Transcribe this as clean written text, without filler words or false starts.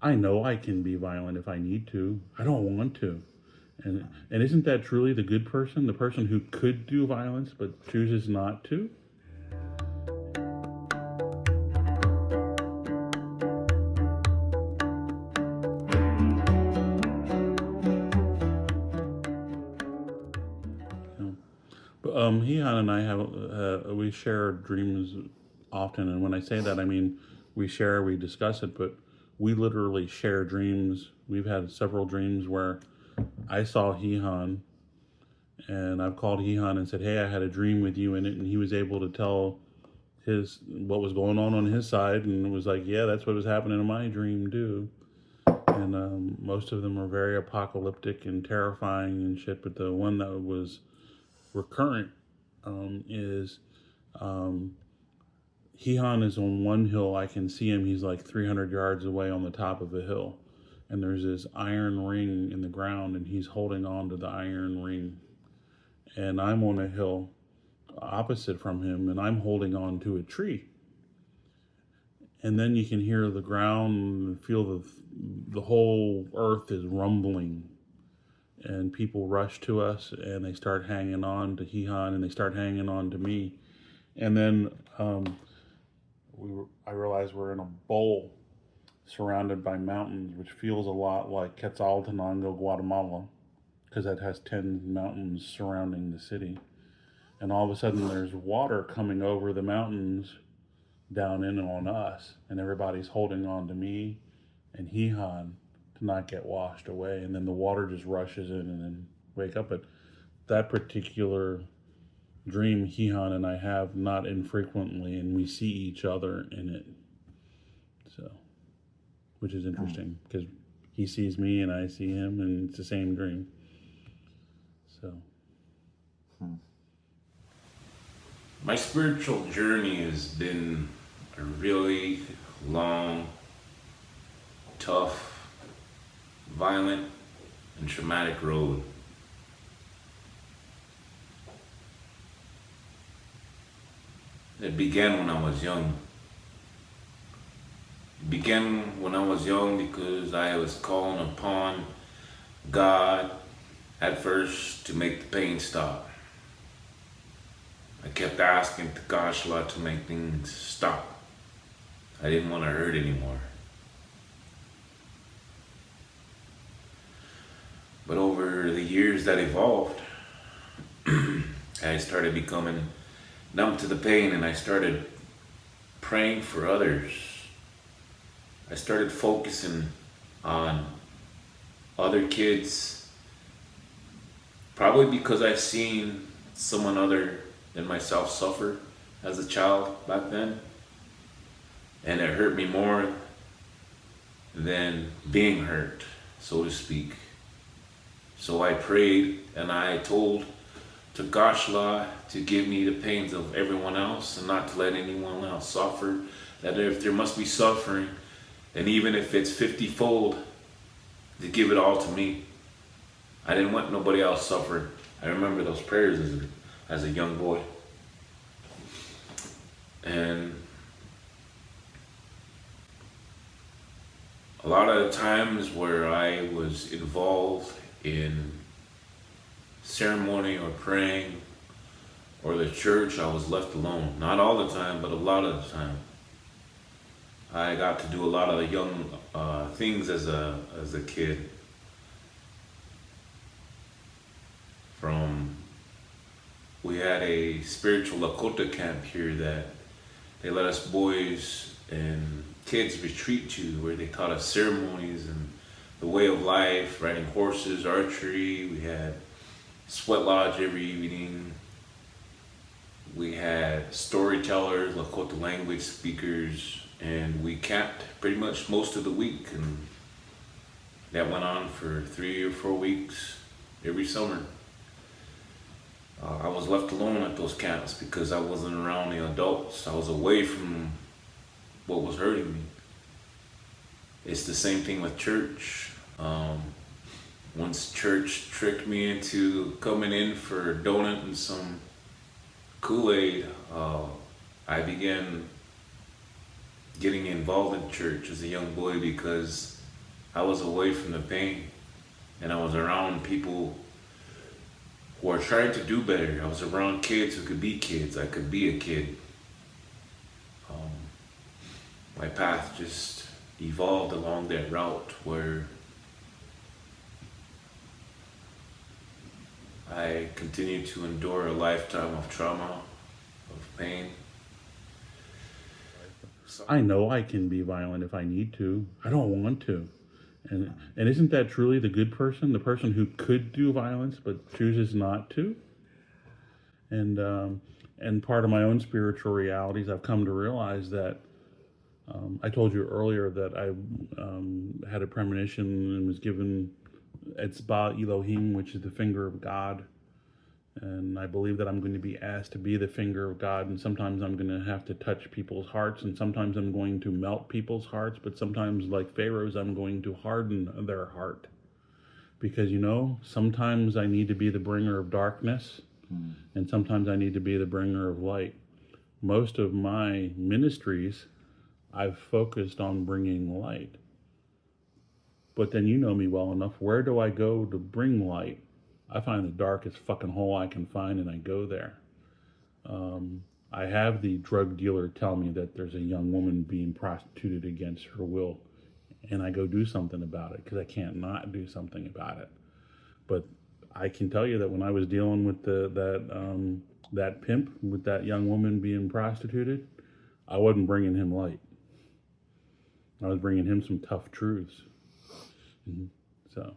I know I can be violent if I need to. I don't want to. And isn't that truly the good person, the person who could do violence but chooses not to? But Hehan and I have we share dreams often, and when I say that, I mean we discuss it, but we literally share dreams. We've had several dreams where I saw Hehan, and I've called Hehan and said, "Hey, I had a dream with you in it," and he was able to tell his what was going on his side, and it was like, "Yeah, that's what was happening in my dream too." And most of them are very apocalyptic and terrifying and shit, but the one that was recurrent is Hehan is on one hill. I can see him. He's like 300 yards away on the top of a hill. And there's this iron ring in the ground, and he's holding on to the iron ring. And I'm on a hill opposite from him, and I'm holding on to a tree. And then you can hear the ground and feel the whole earth is rumbling. And people rush to us, and they start hanging on to Hehan, and they start hanging on to me. And then I realize we're in a bowl surrounded by mountains, which feels a lot like Quetzaltenango, Guatemala, because that has 10 mountains surrounding the city. And all of a sudden, there's water coming over the mountains down in on us, and everybody's holding on to me and Hehan to not get washed away. And then the water just rushes in and then wake up. But that particular dream Hehan and I have not infrequently, and we see each other in it. So, which is interesting because he sees me and I see him, and it's the same dream. So, my spiritual journey has been a really long, tough, violent, and traumatic road. It began when I was young. It began when I was young because I was calling upon God at first to make the pain stop. I kept asking Takashla to make things stop. I didn't want to hurt anymore. But over the years that evolved, I started becoming numb to the pain, and I started praying for others. I started focusing on other kids, probably because I've seen someone other than myself suffer as a child back then, and it hurt me more than being hurt, so to speak. So I prayed and I told Takashla to give me the pains of everyone else and not to let anyone else suffer. That if there must be suffering, then even if it's 50-fold, to give it all to me. I didn't want nobody else suffering. I remember those prayers as a young boy. And a lot of the times where I was involved in ceremony or praying or the church, I was left alone. Not all the time, but a lot of the time. I got to do a lot of young things as a kid. We had a spiritual Lakota camp here that they let us boys and kids retreat to, where they taught us ceremonies and the way of life, riding horses, archery. We had sweat lodge every evening. We had storytellers, Lakota language speakers, and we camped pretty much most of the week, and that went on for 3 or 4 weeks every summer. I was left alone at those camps because I wasn't around the adults. I was away from what was hurting me. It's the same thing with church. Once church tricked me into coming in for a donut and some Kool-Aid, I began getting involved in church as a young boy because I was away from the pain, and I was around people who are trying to do better. I was around kids who could be kids. I could be a kid. My path just evolved along that route where I continued to endure a lifetime of trauma, of pain. I know I can be violent if I need to. I don't want to. And isn't that truly the good person, the person who could do violence but chooses not to? And part of my own spiritual realities, I've come to realize that I told you earlier that I had a premonition and was given Etzba Elohim, which is the finger of God. And I believe that I'm going to be asked to be the finger of God, and sometimes I'm going to have to touch people's hearts, and sometimes I'm going to melt people's hearts, but sometimes, like Pharaoh's, I'm going to harden their heart. Because, sometimes I need to be the bringer of darkness, and sometimes I need to be the bringer of light. Most of my ministries, I've focused on bringing light. But then you know me well enough. Where do I go to bring light? I find the darkest fucking hole I can find, and I go there. I have the drug dealer tell me that there's a young woman being prostituted against her will, and I go do something about it because I can't not do something about it. But I can tell you that when I was dealing with that pimp, with that young woman being prostituted, I wasn't bringing him light. I was bringing him some tough truths. So.